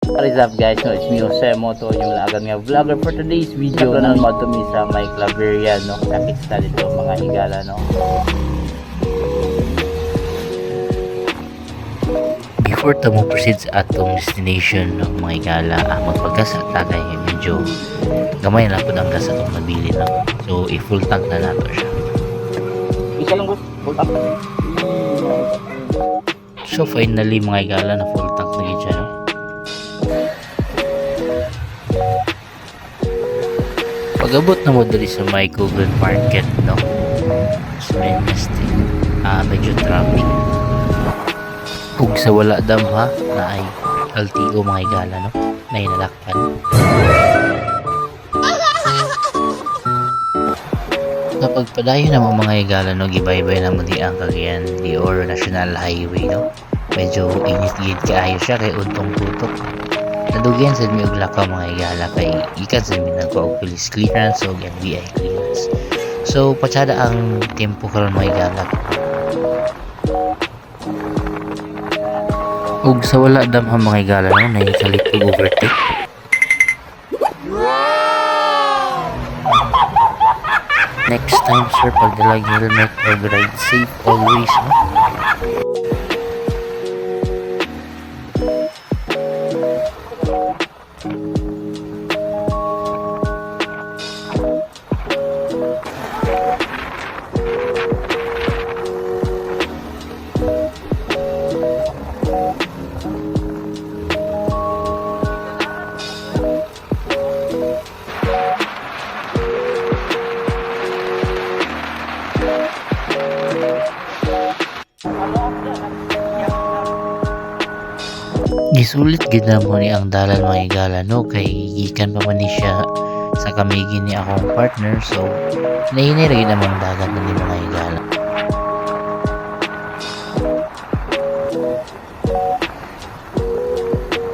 What is up guys, no, it's me Jose Moto, yung agad nga vlogger for today's video. Nanonood to me sa may Claveria, no, nakita dito mga higala, no. Before to mo proceed sa atong destination ng mga higala, magpagkas at tagay medyo gamay lang po ang gas atong nabili na. So i-full tank na nato siya. Isa lang boss, full up. So finally mga higala na full tank na gid siya, no. Pag-abot na mo dali sa may Google Market, no, so medyo traffic ug sa wala dam ha na ay LTO mga higala, no, na inalakpan. Kapag padayon na mga higala, no, gibaybay na mo di ang Cagayan de Oro National Highway, no, medyo init-init kaayo siya kay untong tutok. Nadugyan sa mi og lakaw mga higala kay ikan sa mi nagkuha og police clearance o NBI clearance. So patsada ang tempo karon mga higala. Ug sa wala dam ang mga higala, no, nahikalit og overtake. Next time sir, pagdalag helmet or ride safe always, no? Gisulit gid na mo ni ang dalan mga higala, no, kay gikan pa man ni siya sa kamigi ni akong partner, so nahinay ra gid namang dagat na ni mga higala.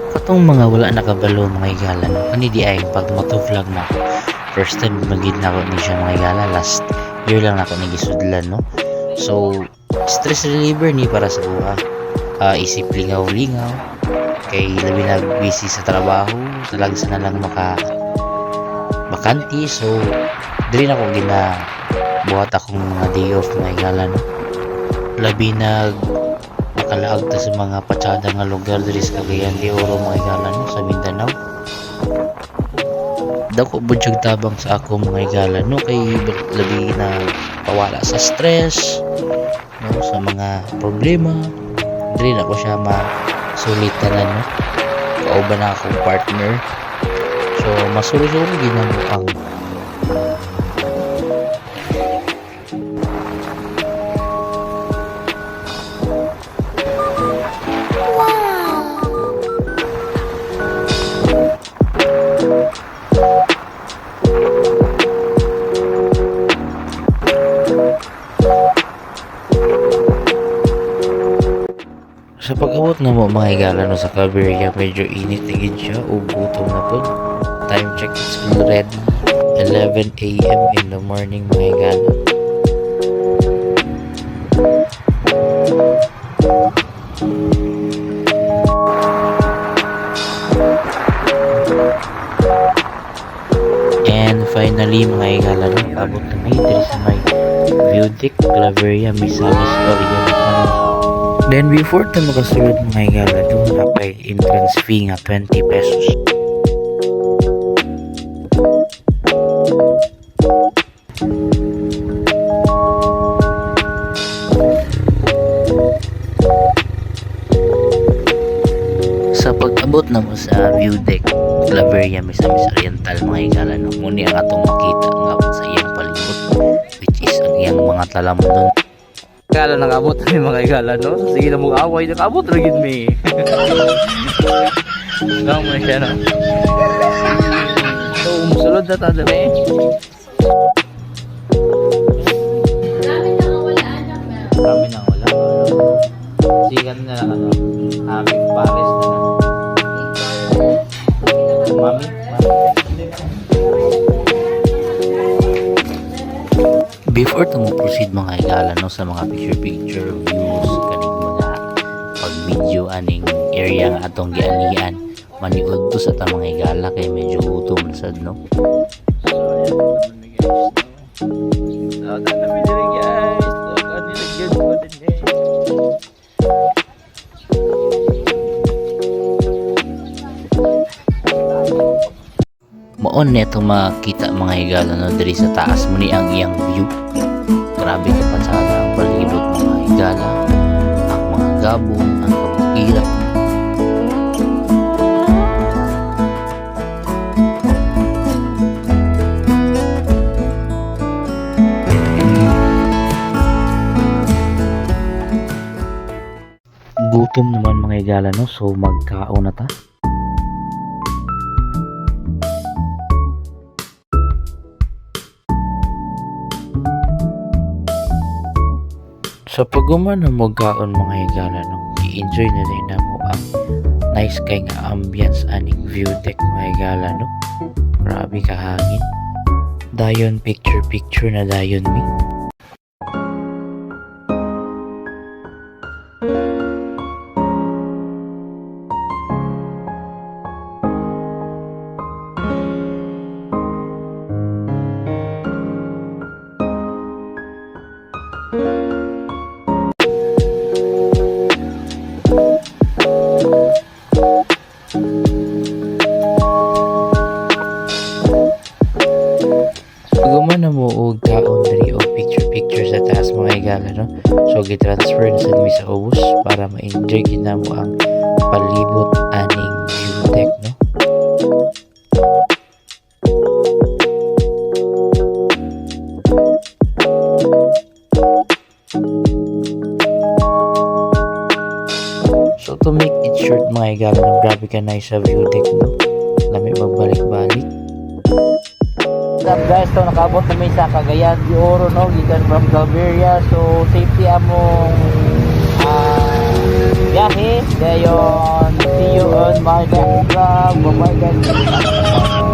Katong mga wala nakabalo mga higala, no, kani di ay pag motovlog na ako. First time magid na ako ni siya mga higala, last year lang ako nagisudlan, no. So stress reliever ni para sa buha. Isip lingaw-lingaw kay labi na busy sa trabaho, talag sa na lang makanti, so dili na ko buhat akong day off na higala, no. Labi na makalaag ta sa mga patsada nga lugar diri sa Cagayan de Oro mga higala, no, sa Mindanao. Dako budyag tabang sa ako mga higala, no, kay labi na pawala sa stress, no, sa mga problema. Dili na ko siya masulitan, no, kauban na akong partner, so masuro-suro ginamo ang sa pag-abot na mo mga higala, no, sa Claveria, medyo init na gid siya ug gutom na po. Time check is already 11 AM in the morning mga higala. And finally mga higala, no, abot na may diri sa may view deck Claveria, Misamis Oriental. Then before ta makasulod mga higala, doon na pay entrance fee nga 20 pesos. Sa pag-abot na mo sa view deck Claveria, Misamis Oriental mga higala, no, muni ang atong makita nga sa iyang palibot, which is ang iyang mga talamon doon. Higala nakabot na yung mga higala, no. So, sige na mong away, nakabot na gid me. Ikaw mo siya, no. So musulod na tayo dali. Kami na wala. Sigan na lang, ano, aming pares na lang. Mami. Before to mo proceed mga higala, no, sa mga picture views kaning mga pag video aning area nga atong gianian, maniud to sa tamang higala kay medyo gutom na sad no. So, ayan naman guys. No? Dagan na may diri guys. Dagan nilagyan ko din guys. Maon neto makita mga higala no diri sa taas mo ni ang iyang view. Grabe ka patsada ang palibot mga higala, ang mga gabong, ang kabukira. Gutom naman mga higala no, so magkaon na ta. Sa pagguman ng magkaon mga higala no, i-enjoy na rin na mo ang nice kay nga ambience aning view deck mga higala no. Grabe ka hangin. Dayon picture na dayon mi. Guman na mo og kaon diri og picture sa taas mga higala no. So gi-transfer na sad mi sa ubos para ma-enjoy gid namo ang palibot aning view deck no. So to make it short mga higala no, grabe ka nice sa view deck no. Lami magbalik-balik. What's up guys, so nakabot kami sa Cagayan de Oro no, gikan from Galveria. So safety among biyahe. Dayon, see you on my next vlog. Bye bye guys.